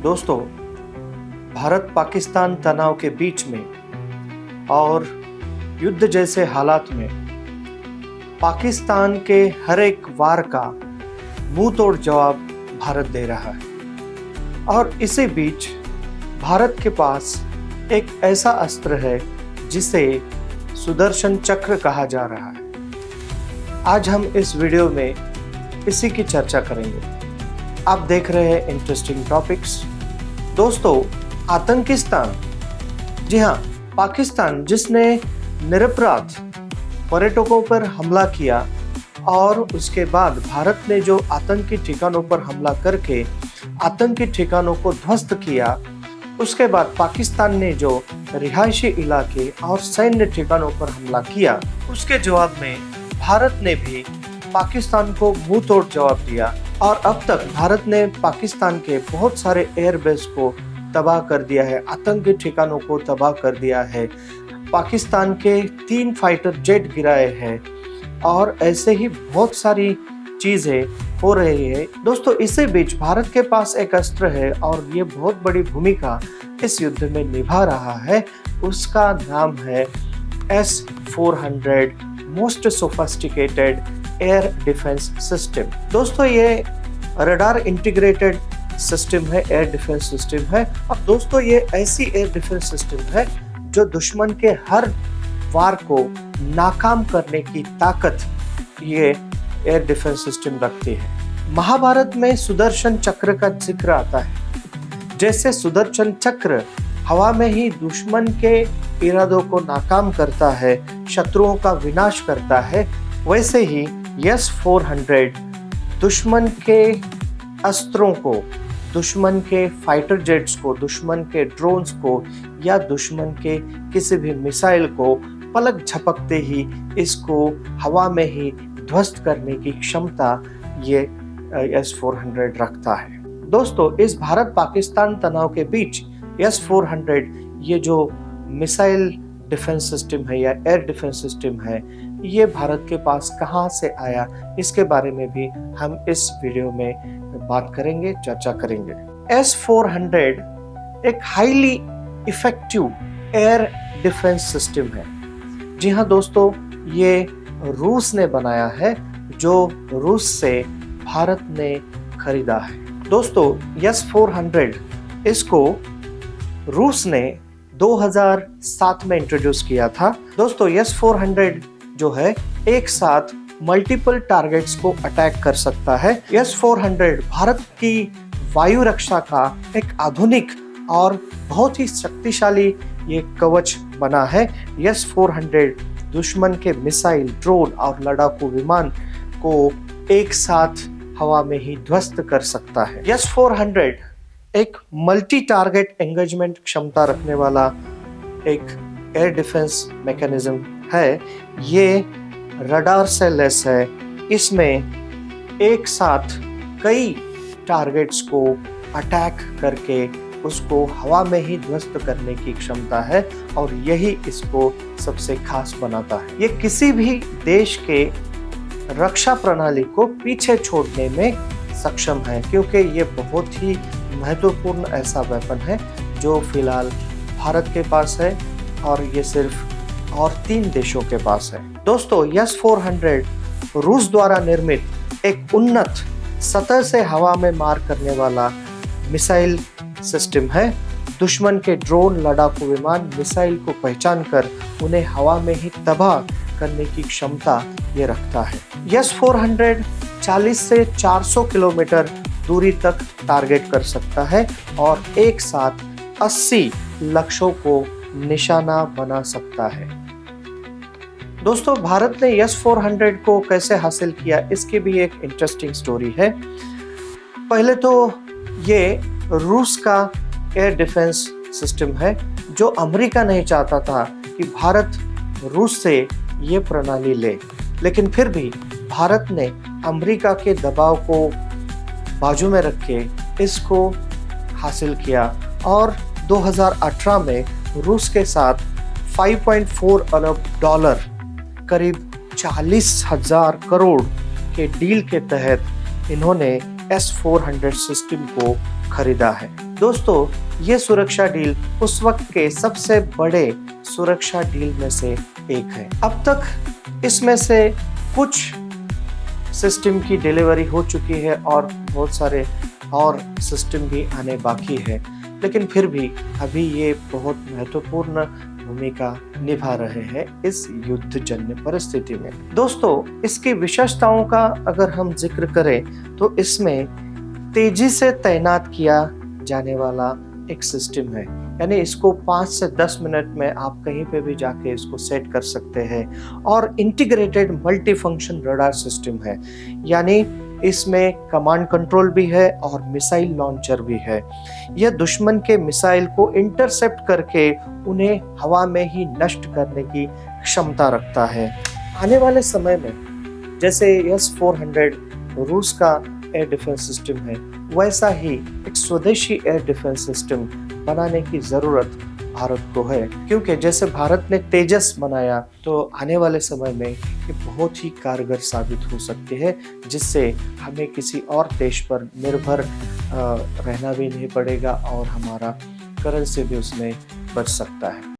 दोस्तों, भारत पाकिस्तान तनाव के बीच में और युद्ध जैसे हालात में पाकिस्तान के हर एक वार का मुंह तोड़ जवाब भारत दे रहा है। और इसी बीच भारत के पास एक ऐसा अस्त्र है जिसे सुदर्शन चक्र कहा जा रहा है। आज हम इस वीडियो में इसी की चर्चा करेंगे। आप देख रहे हैं इंटरेस्टिंग टॉपिक्स। दोस्तों, आतंकिस्तान, जी हाँ, पाकिस्तान जिसने निरपराध पर्यटकों पर हमला किया और उसके बाद भारत ने जो आतंकी ठिकानों पर हमला करके आतंकी ठिकानों को ध्वस्त किया, उसके बाद पाकिस्तान ने जो रिहायशी इलाके और सैन्य ठिकानों पर हमला किया, उसके जवाब में भारत ने भी पाकिस्तान को मुंह तोड़ जवाब दिया। और अब तक भारत ने पाकिस्तान के बहुत सारे एयरबेस को तबाह कर दिया है, आतंकी ठिकानों को तबाह कर दिया है, पाकिस्तान के 3 फाइटर जेट गिराए हैं और ऐसे ही बहुत सारी चीजें हो रही है। दोस्तों, इसी बीच भारत के पास एक अस्त्र है और ये बहुत बड़ी भूमिका इस युद्ध में निभा रहा है। उसका नाम है S-400 most sophisticated air defence system. दोस्तों, ये रडार इंटीग्रेटेड सिस्टम है, एयर डिफेंस सिस्टम है। अब दोस्तों, ये ऐसी एयर डिफेंस सिस्टम है जो दुश्मन के हर वार को नाकाम करने की ताकत ये एयर डिफेंस सिस्टम रखती है। महाभारत में सुदर्शन चक्र का जिक्र आता है। जैसे सुदर्शन चक्र हवा में ही दुश्मन के इरादों को नाकाम करता है, शत्रुओं का विनाश करता है, वैसे ही S-400 दुश्मन के अस्त्रों को, दुश्मन के फाइटर जेट्स को, दुश्मन के ड्रोन्स को या दुश्मन के किसी भी मिसाइल को पलक झपकते ही इसको हवा में ही ध्वस्त करने की क्षमता ये S-400 रखता है। दोस्तों, इस भारत पाकिस्तान तनाव के बीच S-400 ये जो मिसाइल डिफेंस सिस्टम है या एयर डिफेंस सिस्टम है, ये भारत के पास कहाँ से आया, इसके बारे में भी हम इस वीडियो में बात करेंगे, चर्चा करेंगे। S-400 एक highly effective air defence system है। जी हाँ दोस्तों, ये रूस ने बनाया है, जो रूस से भारत ने खरीदा है। दोस्तों, S-400 इसको रूस ने 2007 में इंट्रोड्यूस किया था। दोस्तों, S-400 जो है एक साथ मल्टीपल टारगेट्स को अटैक कर सकता है। S-400 भारत की वायु रक्षा का एक आधुनिक और बहुत ही शक्तिशाली ये कवच बना है। S-400 दुश्मन के मिसाइल, ड्रोन और लड़ाकू विमान को एक साथ हवा में ही ध्वस्त कर सकता है। S-400 एक मल्टी टारगेट एंगेजमेंट क्षमता रखने वाला एक एयर डिफेंस मैकेनिज्म है। ये रडार से लैस है। इसमें एक साथ कई टारगेट्स को अटैक करके उसको हवा में ही ध्वस्त करने की क्षमता है और यही इसको सबसे खास बनाता है। ये किसी भी देश के रक्षा प्रणाली को पीछे छोड़ने में सक्षम है, क्योंकि ये बहुत ही महत्वपूर्ण ऐसा वेपन है जो फिलहाल भारत के पास है और ये सिर्फ और 3 देशों के पास है। दोस्तों, S-400 रूस द्वारा निर्मित एक उन्नत सतह से हवा में मार करने वाला मिसाइल सिस्टम है। दुश्मन के ड्रोन, लड़ाकू विमान, मिसाइल को पहचान कर उन्हें हवा में ही तबाह करने की क्षमता ये रखता है। S-400 40 से 400 किलोमीटर दूरी तक टारगेट कर सकता है और एक साथ 80 लक्ष्यों को निशाना बना सकता है। दोस्तों, भारत ने S-400 को कैसे हासिल किया, इसकी भी एक इंटरेस्टिंग स्टोरी है। पहले तो ये रूस का एयर डिफेंस सिस्टम है, जो अमेरिका नहीं चाहता था कि भारत रूस से ये प्रणाली ले, लेकिन फिर भी भारत ने अमेरिका के दबाव को बाजू में रख के इसको हासिल किया और 2018 में रूस के साथ $5.4 अरब, करीब 40,000 करोड़ के डील के तहत इन्होंने S-400 सिस्टम को खरीदा है। दोस्तों, ये सुरक्षा डील उस वक्त के सबसे बड़े सुरक्षा डील में से एक है। अब तक इसमें से कुछ सिस्टम की डिलीवरी हो चुकी है और बहुत सारे और सिस्टम भी आने बाकी है, लेकिन फिर भी अभी ये बहुत महत्वपूर्ण भूमिका निभा रहे हैं इस युद्धजन्य परिस्थिति में। दोस्तों, इसकी विशेषताओं का अगर हम जिक्र करें तो इसमें तेजी से तैनात किया जाने वाला एक सिस्टम है, यानी इसको 5 से 10 मिनट में आप कहीं पे भी जाके इसको सेट कर सकते हैं। और integrated multi function radar system है, यानी इसमें कमांड कंट्रोल भी है और मिसाइल लॉन्चर भी है। यह दुश्मन के मिसाइल को इंटरसेप्ट करके उन्हें हवा में ही नष्ट करने की क्षमता रखता है। आने वाले समय में जैसे S-400 रूस का एयर डिफेंस सिस्टम है, वैसा ही एक स्वदेशी एयर डिफेंस सिस्टम बनाने की जरूरत भारत को है, क्योंकि जैसे भारत ने तेजस बनाया तो आने वाले समय में ये बहुत ही कारगर साबित हो सकती है, जिससे हमें किसी और देश पर निर्भर रहना भी नहीं पड़ेगा और हमारा करेंसी भी उसमें बच सकता है।